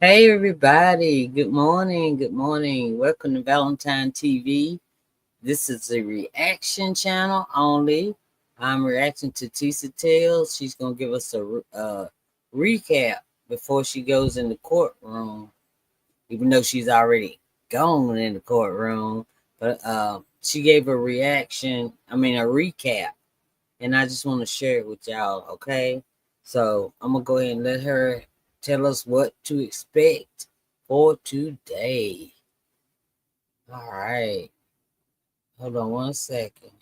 Hey everybody, good morning, good morning. Welcome to Valentine TV. This is a reaction channel only. I'm reacting to TISA Tales. She's going to give us a recap before she goes in the courtroom, even though she's already gone in the courtroom. But she gave a a recap, and I just want to share it with y'all, okay? So I'm gonna go ahead and let her tell us what to expect for today. All right, hold on one second.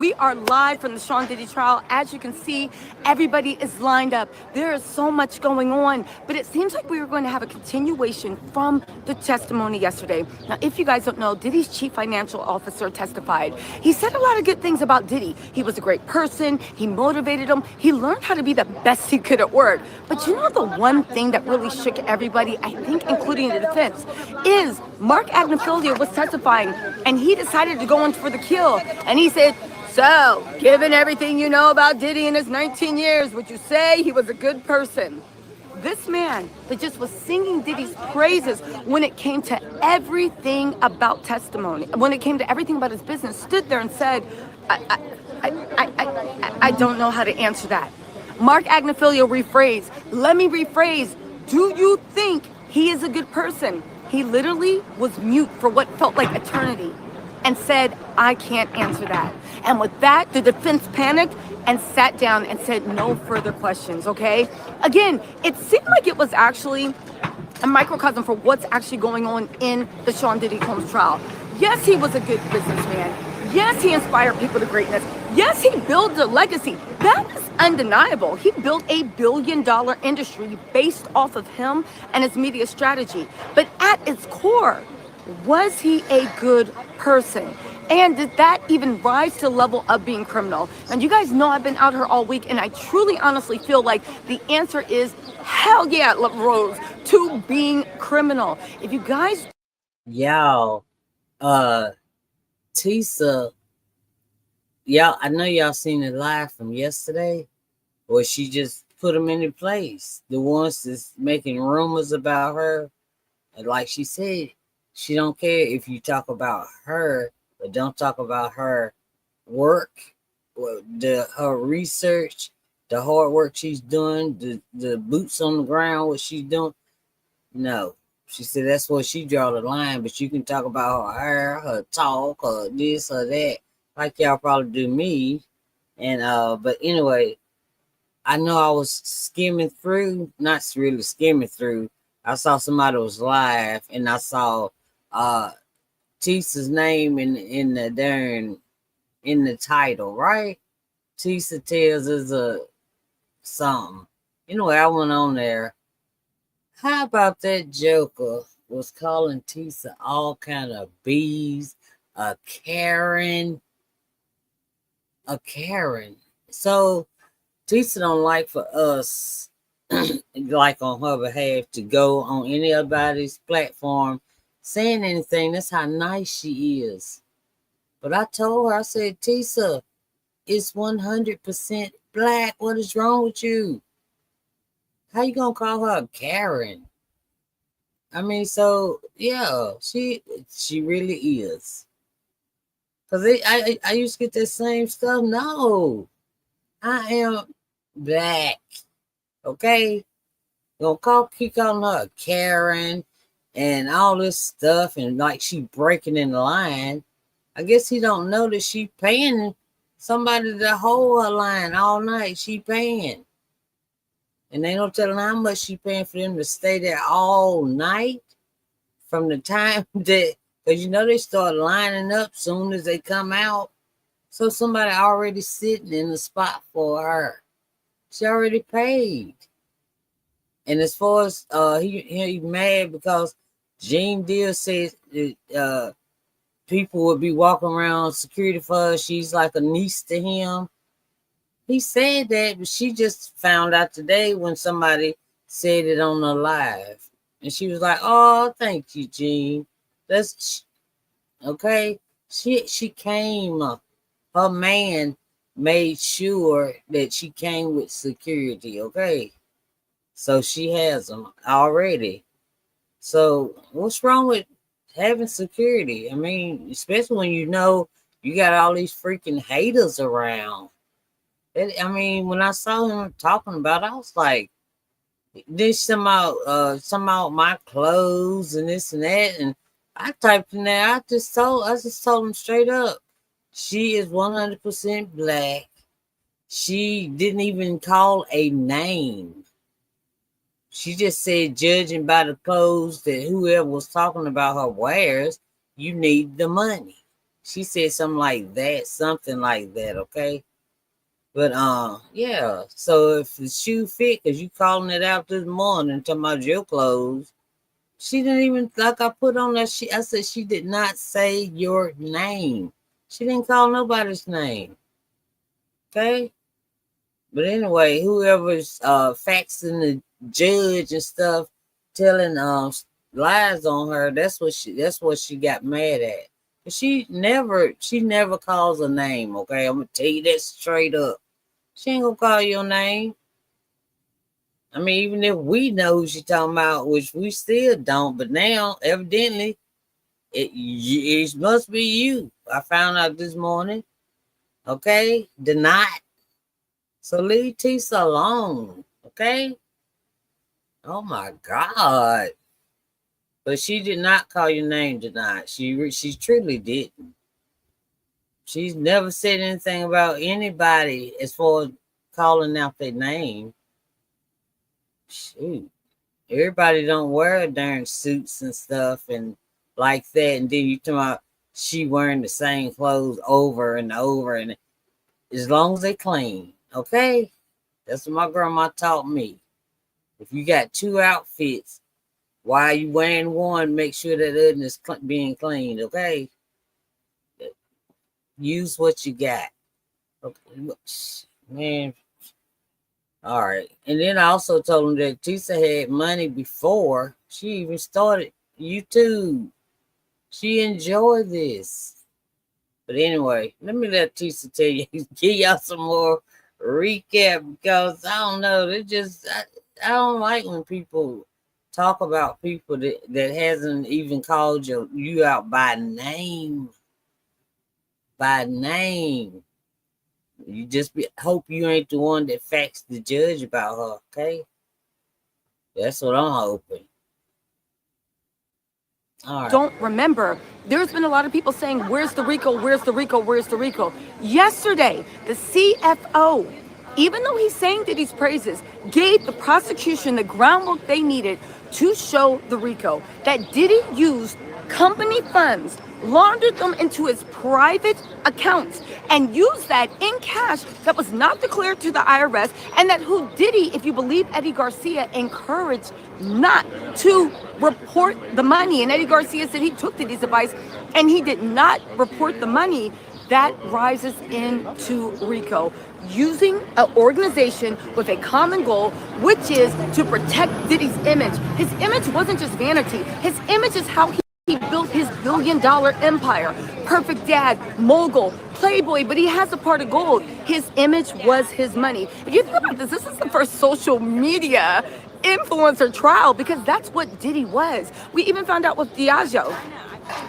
We are live from the Sean Diddy trial. As you can see, everybody is lined up. There is so much going on, but it seems like we were going to have a continuation from the testimony yesterday. Now, if you guys don't know, Diddy's chief financial officer testified. He said a lot of good things about Diddy. He was a great person. He motivated him. He learned how to be the best he could at work. But you know the one thing that really shook everybody, I think including the defense, is Mark Agnofilia was testifying, and he decided to go in for the kill. And he said, so, given everything you know about Diddy in his 19 years, would you say he was a good person? This man that just was singing Diddy's praises when it came to everything about testimony, when it came to everything about his business, stood there and said, I don't know how to answer that. Mark Agnofilia rephrased, let me rephrase, do you think he is a good person? He literally was mute for what felt like eternity and said, I can't answer that. And with that, the defense panicked and sat down and said no further questions, okay? Again, it seemed like it was actually a microcosm for what's actually going on in the Sean Diddy Combs trial. Yes, he was a good businessman. Yes, he inspired people to greatness. Yes, he built a legacy. That is undeniable. He built a billion-dollar industry based off of him and his media strategy. But at its core, was he a good person? And did that even rise to the level of being criminal? And you guys know I've been out here all week, and I truly, honestly feel like the answer is hell yeah, Rose, to being criminal. If you guys, Y'all, uh, Tisa, y'all, I know y'all seen it live from yesterday, where she just put them into place. The ones that's making rumors about her, and like she said, she don't care if you talk about her, but don't talk about her work, her research, the hard work she's doing, the boots on the ground, what she's doing. No, she said that's where she draw the line. But you can talk about her hair, her talk, or this or that, like y'all probably do me. And but anyway, I know I was skimming through, not really skimming through. I saw somebody was live, and I saw uh Tisa's name in the darn in the title, right? Tisa Tales is a something. Anyway, I went on there. How about that Joker was calling Tisa all kind of bees, a Karen, a Karen. So Tisa don't like for us, like on her behalf, to go on anybody's platform saying anything. That's how nice she is. But I told her, I said, Tisa, it's 100% black. What is wrong with you? How you gonna call her a Karen? I mean, so yeah, she really is. Cause I used to get that same stuff. No, I am black. Okay, gonna keep calling her a Karen and all this stuff, and like she breaking in the line. I guess he don't know that she paying somebody to hold her line all night. She paying. And they don't tell them how much she paying for them to stay there all night from the time that, because you know they start lining up soon as they come out. So somebody already sitting in the spot for her. She already paid. And as far as he mad because Gene Deal says people would be walking around security for her. She's like a niece to him. He said that, but she just found out today when somebody said it on the live. And she was like, oh, thank you, Gene. That's okay. She came. Her man made sure that she came with security, okay? So she has them already. So what's wrong with having security? I mean, especially when you know you got all these freaking haters around. I mean, when I saw him talking about it, I was like, this somehow my clothes and this and that, and I typed in there. I just told him straight up, she is 100% black. She didn't even call a name. She just said, judging by the clothes that whoever was talking about her wears, you need the money. She said something like that, okay? But yeah. So if the shoe fit, cause you calling it out this morning talking about your clothes, she didn't even like I put on that I said she did not say your name. She didn't call nobody's name. Okay? But anyway, whoever's faxing the judge and stuff, telling lies on her, that's what she got mad at. But she never calls a name, okay? I'm gonna tell you that straight up. She ain't gonna call your name. I mean, even if we know who she talking about, which we still don't, but now evidently it must be you. I found out this morning. Okay, denied. So leave TISA alone. Okay. Oh my God. But she did not call your name tonight. She truly didn't. She's never said anything about anybody as far as calling out their name. Shoot. Everybody don't wear darn suits and stuff and like that. And then you talking about she wearing the same clothes over and over, and as long as they clean, okay? That's what my grandma taught me. If you got two outfits, why are you wearing one? Make sure that other is being cleaned, okay? Use what you got. Okay, man. All right. And then I also told him that TISA had money before she even started YouTube. She enjoyed this. But anyway, let me let TISA tell you, give y'all some more recap because I don't know. I don't like when people talk about people that hasn't even called you out by name. By name. You just hope you ain't the one that faxed the judge about her, okay? That's what I'm hoping. All right. Don't remember. There's been a lot of people saying, where's the RICO? Where's the RICO? Where's the RICO? Yesterday, the CFO, even though he's saying Diddy's praises, gave the prosecution the groundwork they needed to show the RICO that Diddy used company funds, laundered them into his private accounts, and used that in cash that was not declared to the IRS, and that who Diddy, if you believe Eddie Garcia, encouraged not to report the money. And Eddie Garcia said he took Diddy's advice and he did not report the money. That rises into RICO, using an organization with a common goal, which is to protect Diddy's image. His image wasn't just vanity. His image is how he built his billion-dollar empire. Perfect dad, mogul, playboy, but he has a part of gold. His image was his money. If you think about this is the first social media influencer trial because that's what Diddy was. We even found out with Diageo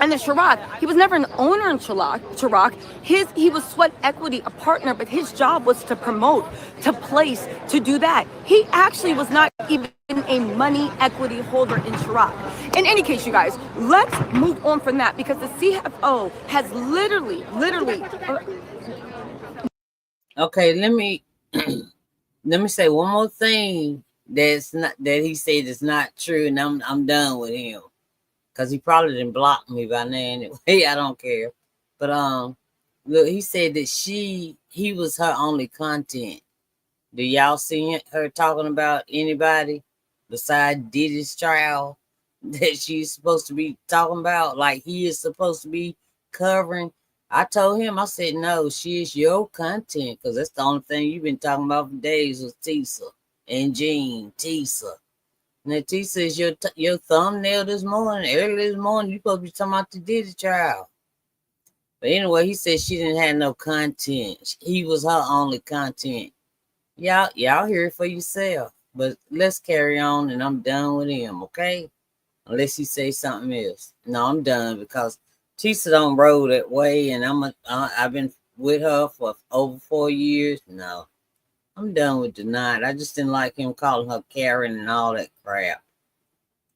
and the Ciroc. He was never an owner in Ciroc. He was sweat equity, a partner, but his job was to promote, to place, to do that. He actually was not even a money equity holder in Ciroc. In any case, you guys, let's move on from that because the CFO has literally. Okay, let me say one more thing that he said is not true, and I'm done with him. Cause he probably didn't block me by now anyway. I don't care. But look, he said that he was her only content. Do y'all see her talking about anybody besides Diddy's trial that she's supposed to be talking about? Like he is supposed to be covering. I told him, I said, no, she is your content because that's the only thing you've been talking about for days was TISA and Jean, TISA. Now, TISA is your thumbnail this morning. Early this morning, you supposed to be talking about the Diddy trial. But anyway, he said she didn't have no content. He was her only content. Y'all hear it for yourself. But let's carry on, and I'm done with him, okay? Unless he say something else. No, I'm done because TISA don't roll that way, and I've been with her for over 4 years. No, I'm done with Denied. I just didn't like him calling her Karen and all that crap.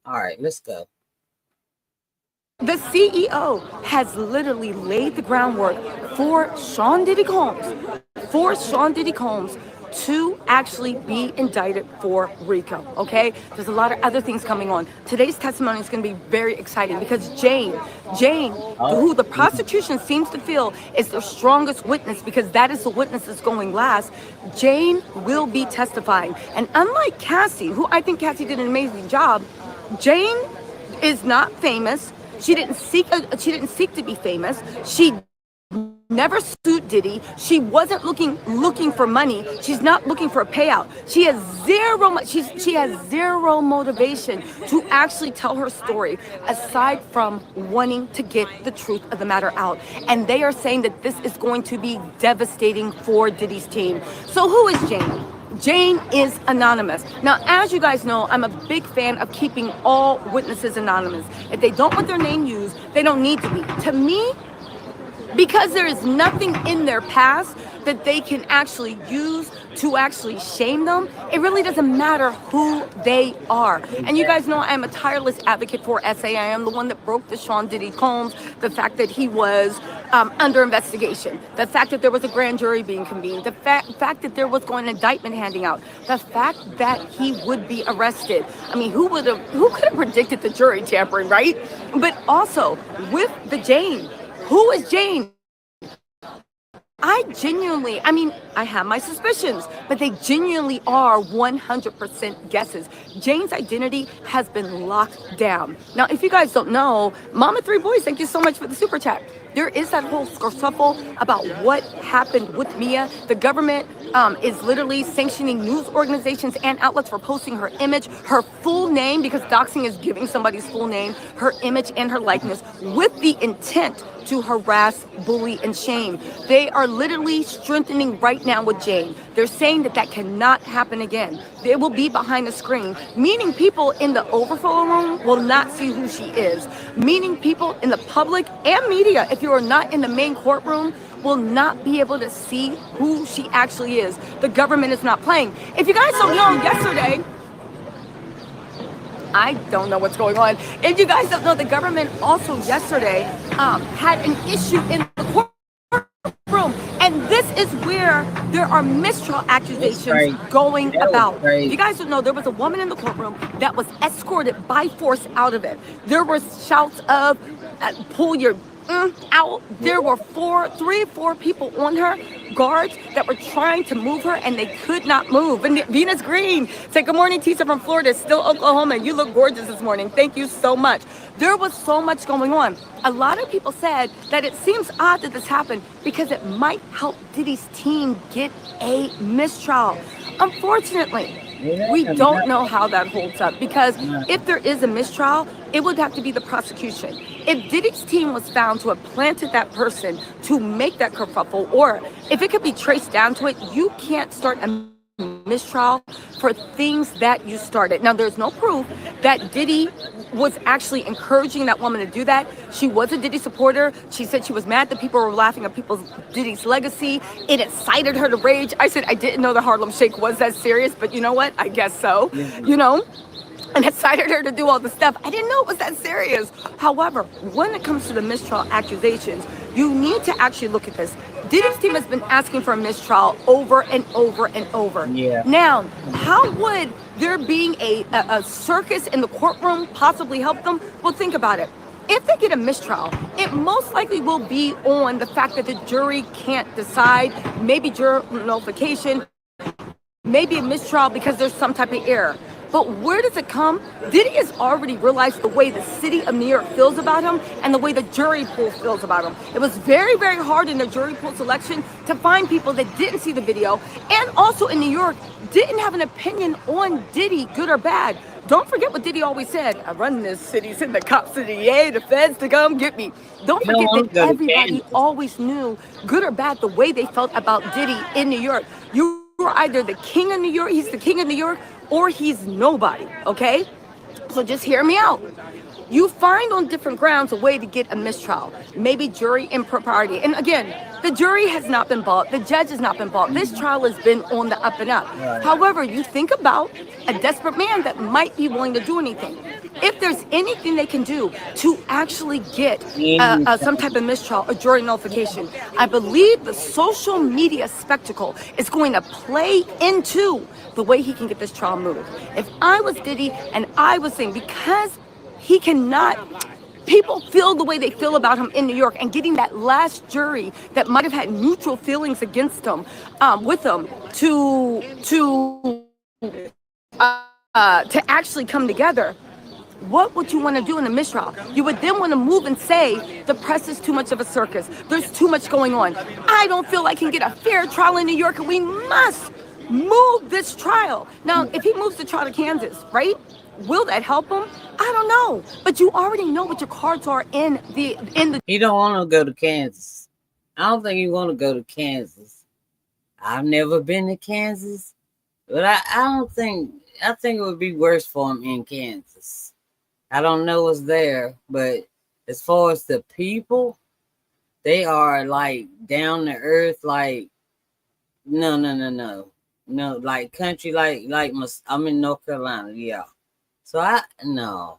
All right, let's go. The CEO has literally laid the groundwork for Sean Diddy Combs to actually be indicted for RICO, okay? There's a lot of other things coming on. Today's testimony is going to be very exciting because Jane, who the prosecution seems to feel is the strongest witness because that is the witness that's going last, Jane will be testifying. And unlike Cassie, who I think Cassie did an amazing job, Jane is not famous. She didn't seek to be famous. She never sued Diddy. She wasn't looking for money. She's not looking for a payout. She has zero motivation to actually tell her story aside from wanting to get the truth of the matter out. And they are saying that this is going to be devastating for Diddy's team. So who is Jane? Jane is anonymous. Now, as you guys know, I'm a big fan of keeping all witnesses anonymous. If they don't want their name used, they don't need to be. To me, because there is nothing in their past that they can actually use to actually shame them, it really doesn't matter who they are. And you guys know I'm a tireless advocate for SA. I am the one that broke the Sean Diddy Combs, the fact that he was under investigation, the fact that there was a grand jury being convened, the fact that there was going indictment handing out, the fact that he would be arrested. I mean, who could have predicted the jury tampering, right? But also with the Jane, who is Jane? I have my suspicions, but they genuinely are 100% guesses. Jane's identity has been locked down. Now, if you guys don't know, Mama Three Boys, thank you so much for the super chat. There is that whole kerfuffle about what happened with Mia. The government is literally sanctioning news organizations and outlets for posting her image, her full name, because doxing is giving somebody's full name, her image and her likeness with the intent to harass, bully, and shame. They are literally strengthening right now with Jane. They're saying that cannot happen again. They will be behind the screen, meaning people in the overflow room will not see who she is, meaning people in the public and media, if you are not in the main courtroom, will not be able to see who she actually is. The government is not playing. If you guys don't know, yesterday, I don't know what's going on. If you guys don't know, the government also yesterday had an issue in the courtroom. And this is where there are mistrial accusations going about. If you guys don't know, there was a woman in the courtroom that was escorted by force out of it. There were shouts of, pull your out. There were three or four people on her, guards, that were trying to move her and they could not move. And Venus Green said, good morning, TISA from Florida, still Oklahoma. You look gorgeous this morning. Thank you so much. There was so much going on. A lot of people said that it seems odd that this happened because it might help Diddy's team get a mistrial. Unfortunately, we don't know how that holds up because if there is a mistrial, it would have to be the prosecution. If Diddy's team was found to have planted that person to make that kerfuffle, or if it could be traced down to it, you can't start a mistrial for things that you started. Now, there's no proof that Diddy was actually encouraging that woman to do that. She was a Diddy supporter. She said she was mad that people were laughing at Diddy's legacy. It incited her to rage. I said, I didn't know the Harlem Shake was that serious, but you know what? I guess so, and incited her to do all the stuff. I didn't know it was that serious. However, when it comes to the mistrial accusations, you need to actually look at this. Diddy's team has been asking for a mistrial over and over and over. Yeah. Now, how would there being a circus in the courtroom possibly help them? Well, think about it. If they get a mistrial, it most likely will be on the fact that the jury can't decide, maybe juror nullification, maybe a mistrial because there's some type of error. But where does it come? Diddy has already realized the way the city of New York feels about him and the way the jury pool feels about him. It was very, very hard in the jury pool selection to find people that didn't see the video and also in New York didn't have an opinion on Diddy, good or bad. Don't forget what Diddy always said. I run this city, send the cops to the EA, the feds to come get me. Don't forget that everybody always knew, good or bad, the way they felt about Diddy in New York. You were either the king of New York, he's the king of New York, or he's nobody, okay? So just hear me out. You find on different grounds a way to get a mistrial, maybe jury impropriety. And again, the jury has not been bought, the judge has not been bought. This trial has been on the up and up. Right. However, you think about a desperate man that might be willing to do anything. If there's anything they can do to actually get some type of mistrial or jury nullification, I believe the social media spectacle is going to play into the way he can get this trial moved. If I was Diddy and I was saying, because he cannot, people feel the way they feel about him in New York, and getting that last jury that might have had neutral feelings against him, with him, to actually come together. What would you want to do in a mistrial? You would then want to move and say, the press is too much of a circus. There's too much going on. I don't feel I can get a fair trial in New York, and we must move this trial. Now, if he moves the trial to Kansas, right? Will that help him? I don't know. But you already know what your cards are in the. He don't want to go to Kansas. I don't think he want to go to Kansas. I've never been to Kansas, but I think it would be worse for him in Kansas. I don't know what's there, but as far as the people, they are like down to earth, like no, like country, like I'm in North Carolina, yeah. So no,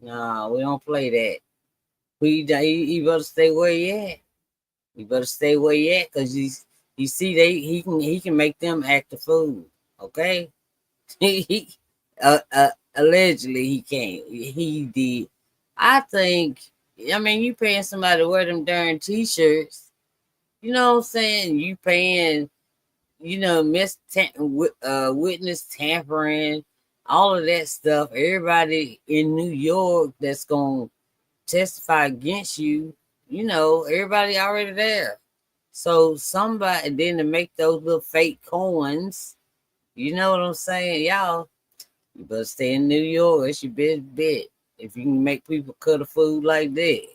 we don't play that. He better stay where he at. He better stay where he at, cause he can make them act a fool. Okay, allegedly he can't. He did. I think. I mean, you paying somebody to wear them darn t-shirts. You know what I'm saying? You paying, witness tampering, all of that stuff. Everybody in New York that's gonna testify against you, everybody already there. So somebody then to make those little fake coins, you know what I'm saying? Y'all, you better stay in New York. It's your best bet if you can make people cut a food like that.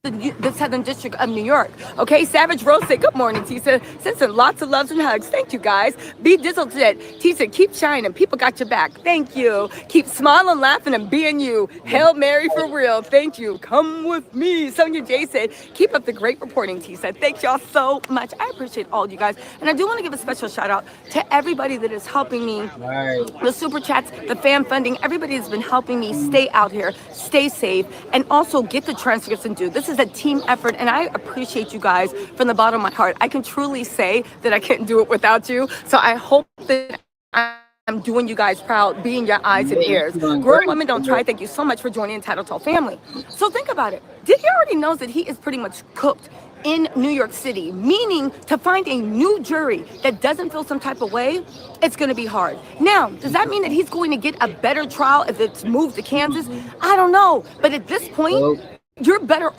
The Southern District of New York. Okay, Savage Rose said, good morning, TISA. Send lots of loves and hugs. Thank you, guys. B Dizzle said, TISA, keep shining. People got your back. Thank you. Keep smiling, laughing, and being you. Hail Mary for real. Thank you. Come with me. Sonia J said, keep up the great reporting, TISA. Thank y'all so much. I appreciate all you guys. And I do want to give a special shout out to everybody that is helping me. Right. The super chats, the fan funding, everybody has been helping me stay out here, stay safe, and also get the transcripts and do. This is a team effort, and I appreciate you guys from the bottom of my heart. I can truly say that I couldn't do it without you. So I hope that I'm doing you guys proud, being your eyes and ears. Grown Women Don't Try, thank you so much for joining Entitled Tall Family. So think about it. Diddy already knows that he is pretty much cooked in New York City, meaning to find a new jury that doesn't feel some type of way, it's going to be hard. Now, does that mean that he's going to get a better trial if it's moved to Kansas? I don't know. But at this point, you're better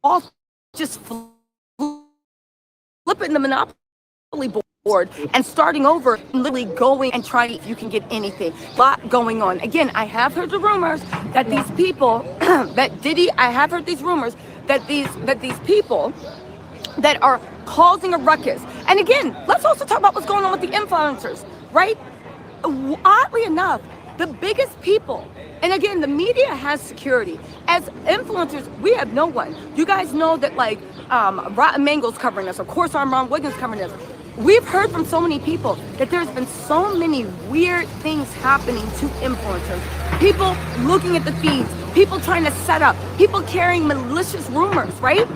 off just flipping the monopoly board and starting over, literally going and trying if you can get anything. A lot going on. Again, I have heard the rumors that these people, that Diddy, I have heard these rumors that these people that are causing a ruckus. And again, let's also talk about what's going on with the influencers, right? Oddly enough, the biggest people, and again, the media has security. As influencers, we have no one. You guys know that Rotten Mango's covering us, of course, Ron Wiggins covering us. We've heard from so many people that there's been so many weird things happening to influencers. People looking at the feeds, people trying to set up, people carrying malicious rumors, right?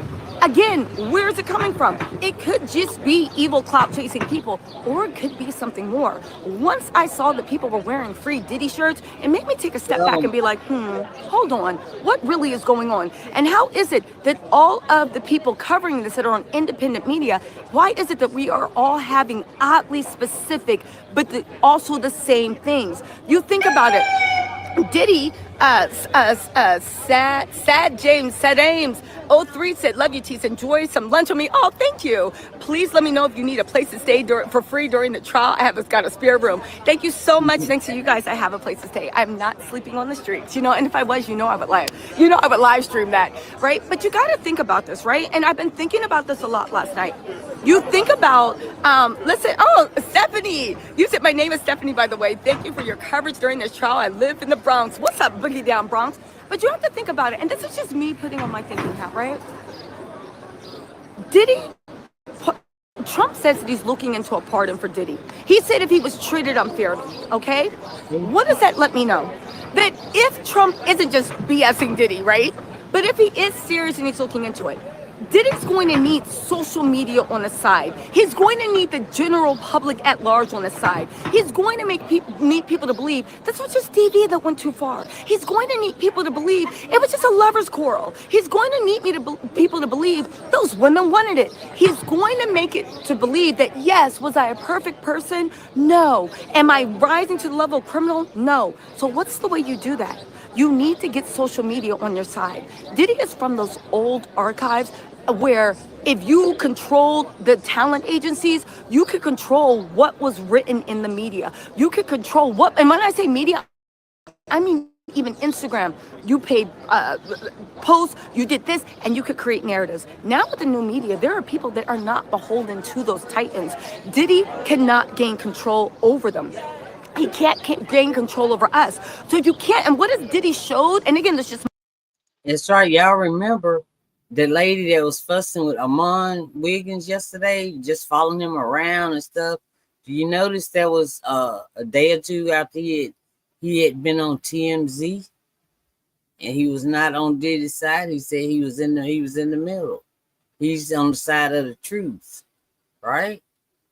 Again, where is it coming from? It could just be evil clout chasing people, or it could be something more. Once I saw that people were wearing free Diddy shirts, it made me take a step back and be like, hold on, what really is going on? And how is it that all of the people covering this that are on independent media, why is it that we are all having oddly specific, but also the same things? You think about it. Diddy, Sad James, Sad Ames, 03 said, love you, Tease. Enjoy some lunch with me. Oh, thank you. Please let me know if you need a place to stay for free during the trial. I have got a spare room. Thank you so much. Thanks to you guys, I have a place to stay. I'm not sleeping on the streets, and if I was, I would live stream that, right? But you got to think about this, right? And I've been thinking about this a lot last night. You think about, listen, oh, Stephanie. You said my name is Stephanie, by the way. Thank you for your coverage during this trial. I live in the Bronx. What's up, Boogie Down Bronx? But you have to think about it, and this is just me putting on my thinking hat, right? Diddy, Trump says that he's looking into a pardon for Diddy. He said if he was treated unfairly, okay? What does that let me know? That if Trump isn't just BSing Diddy, right? But if he is serious and he's looking into it, Diddy's going to need social media on the side. He's going to need the general public at large on the side. He's going to need people to believe this was just TV that went too far. He's going to need people to believe it was just a lover's quarrel. He's going to need people to believe those women wanted it. He's going to make it to believe that, yes, was I a perfect person? No. Am I rising to the level of criminal? No. So what's the way you do that? You need to get social media on your side. Diddy is from those old archives where if you controlled the talent agencies, you could control what was written in the media. You could control what, and when I say media, I mean even Instagram. You paid posts, you did this, and you could create narratives. Now with the new media, there are people that are not beholden to those titans. Diddy cannot gain control over them. He can't gain control over us. So if you can't, and what has Diddy showed, and again, this just... It's right. Y'all remember the lady that was fussing with Amon Wiggins yesterday, just following him around and stuff? Do you notice that was a day or two after he had been on TMZ and he was not on Diddy's side? He said he was in the middle. He's on the side of the truth, right?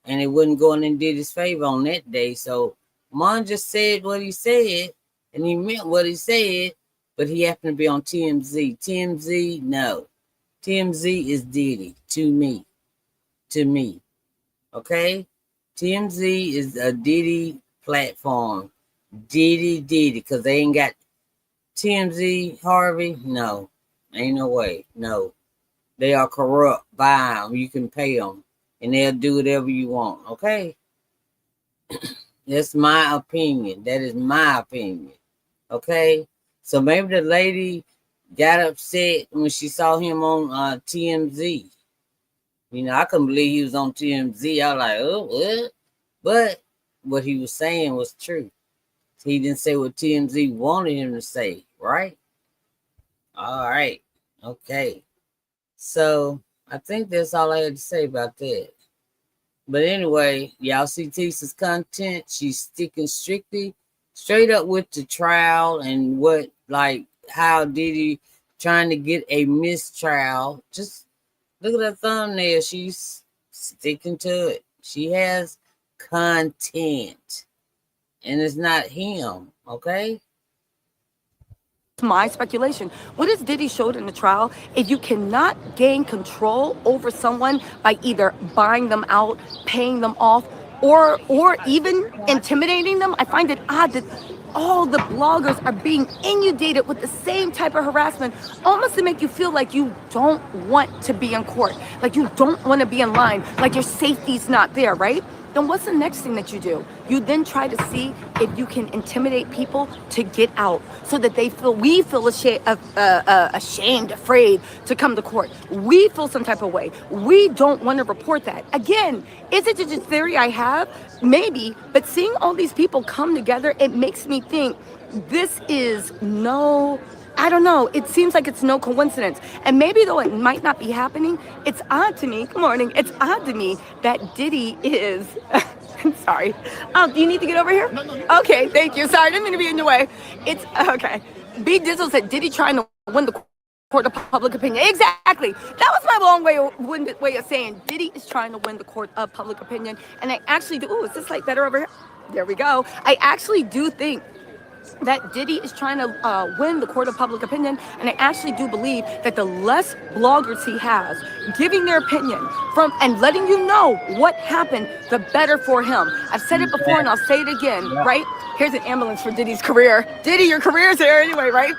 And it wasn't going in Diddy's favor on that day. So Mon just said what he said, and he meant what he said, but he happened to be on TMZ. TMZ, no. TMZ is Diddy to me. Okay? TMZ is a Diddy platform. Diddy, because they ain't got TMZ, Harvey. No, ain't no way. No. They are corrupt. Buy them. You can pay them, and they'll do whatever you want. Okay? That's my opinion. That is my opinion. Okay? So maybe the lady got upset when she saw him on TMZ. You know, I couldn't believe he was on TMZ. I was like, oh, what? But what he was saying was true. He didn't say what TMZ wanted him to say, right? All right. Okay. So I think that's all I had to say about that. But anyway, y'all see TISA's content. She's sticking straight up with the trial and what, like, how Diddy trying to get a mistrial. Just look at her thumbnail. She's sticking to it. She has content. And it's not him, okay? My speculation. What has Diddy showed in the trial? If you cannot gain control over someone by either buying them out, paying them off, or even intimidating them, I find it odd that all the bloggers are being inundated with the same type of harassment, almost to make you feel like you don't want to be in court, like you don't want to be in line, like your safety's not there, right? Then what's the next thing that you do? You then try to see if you can intimidate people to get out so that we feel ashamed, afraid to come to court. We feel some type of way. We don't want to report that. Again, is it just a theory I have? Maybe, but seeing all these people come together, it makes me think this is I don't know. It seems like it's no coincidence. And maybe though it might not be happening, it's odd to me. Good morning. It's odd to me that Diddy is... I'm sorry. Do you need to get over here? No. Okay, thank you. Sorry, I didn't mean to be in your way. It's... Okay. B. Dizzle said Diddy trying to win the court of public opinion. Exactly. That was my long way of saying Diddy is trying to win the court of public opinion. And I actually do... Ooh, is this light better over here? There we go. I actually do think that Diddy is trying to win the court of public opinion, and I actually do believe that the less bloggers he has giving their opinion and letting you know what happened, the better for him. I've said it before and I'll say it again, right? Here's an ambulance for Diddy's career. Diddy, your career's here anyway, right?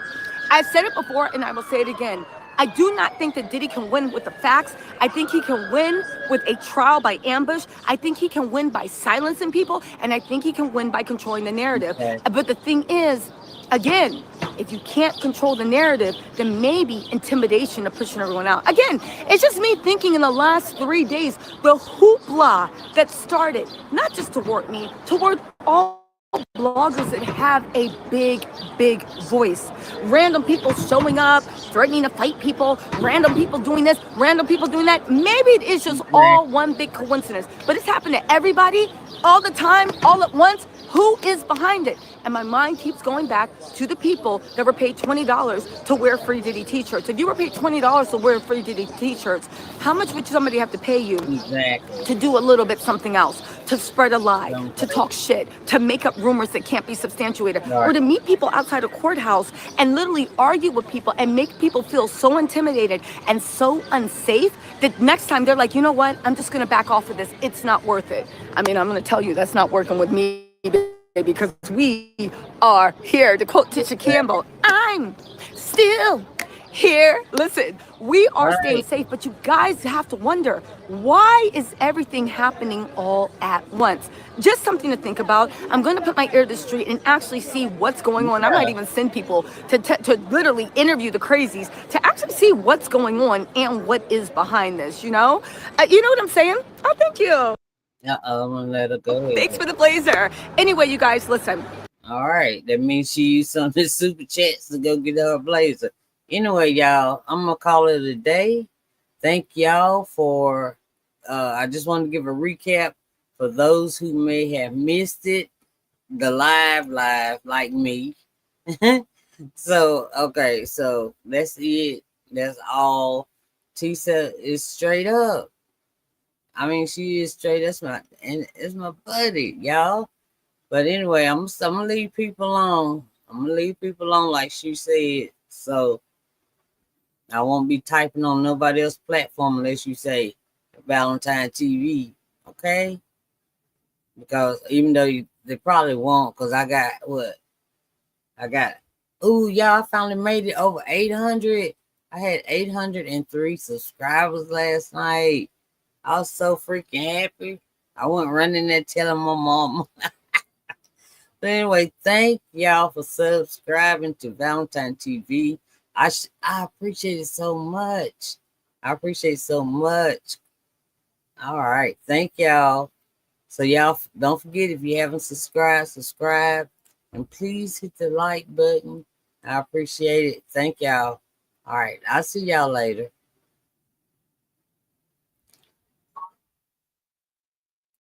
I've said it before and I will say it again. I do not think that Diddy can win with the facts. I think he can win with a trial by ambush. I think he can win by silencing people. And I think he can win by controlling the narrative. Okay. But the thing is, again, If you can't control the narrative, then maybe intimidation of pushing everyone out. Again, it's just me thinking in the last 3 days, the hoopla that started, not just toward me, toward all bloggers that have a big voice. Random people showing up, threatening to fight people, random people doing this, random people doing that. Maybe it is just all one big coincidence, but it's happened to everybody all the time, all at once. Who is behind it? And my mind keeps going back to the people that were paid $20 to wear free Diddy t-shirts. If you were paid $20 to wear free Diddy t-shirts, how much would somebody have to pay you to do a little bit something else, to spread a lie, to talk shit, to make up rumors that can't be substantiated, or to meet people outside a courthouse and literally argue with people and make people feel so intimidated and so unsafe that next time they're like, you know what, I'm just gonna back off of this. It's not worth it. I mean, I'm gonna tell you, that's not working with me, because we are here. To quote Tisha Campbell, I'm still here. Listen, we are staying safe, but you guys have to wonder, why is everything happening all at once? Just something to think about. I'm going to put my ear to the street and actually see what's going on. I might even send people to literally interview the crazies to actually see what's going on and what is behind this, you know? You know what I'm saying? Oh, thank you. I'm gonna let her go ahead. Thanks for the blazer. Anyway, you guys, listen. All right, that means she used some of the super chats to go get her a blazer. Anyway, y'all, I'm gonna call it a day. Thank y'all for. I just want to give a recap for those who may have missed it, the live like me. So okay, so that's it. That's all. TISA is straight up. I mean, she is straight. That's my buddy, y'all. But anyway, I'm gonna leave people alone. I'm gonna leave people alone, like she said. So I won't be typing on nobody else's platform unless you say Valentine TV, okay? Because even though they probably won't, because I got what? Ooh, y'all, I finally made it over 800. I had 803 subscribers last night. I was so freaking happy. I went running there telling my mom. But anyway, thank y'all for subscribing to Valentine TV. I appreciate it so much. I appreciate it so much. All right. Thank y'all. So y'all don't forget, if you haven't subscribe. And please hit the like button. I appreciate it. Thank y'all. All right. I'll see y'all later.